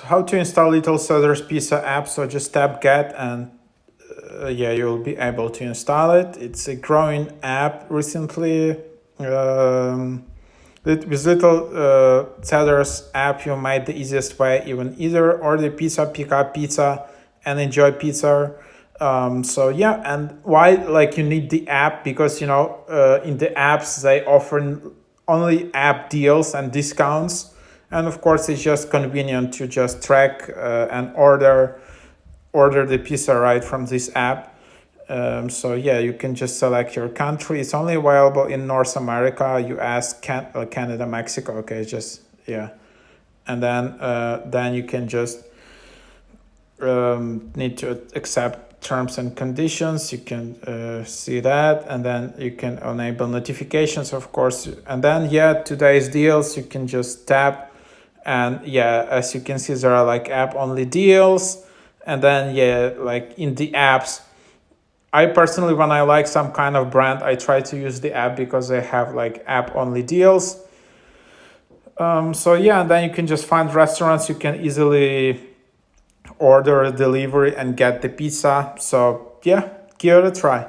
how to install Little Caesars Pizza app. So just tap get and yeah, you'll be able to install it. It's a growing app recently. With Little Caesars app, you made the easiest way. Even either order pizza, pick up pizza, and enjoy pizza. So yeah, and why like you need the app? Because in the apps they offer only app deals and discounts, and of course it's just convenient to just track and order the pizza right from this app. So yeah, you can just select your country. It's only available in North America, US, Canada, Mexico. Okay, just yeah, and then you can just need to accept terms and conditions. You can see that, and then you can enable notifications, of course. And then yeah, today's deals you can just tap, and yeah, as you can see, there are like app only deals, and then yeah, like in the apps. I personally, when I like some kind of brand, I try to use the app because they have like app only deals. So yeah, and then you can just find restaurants you can easily order a delivery and get the pizza. So yeah, give it a try.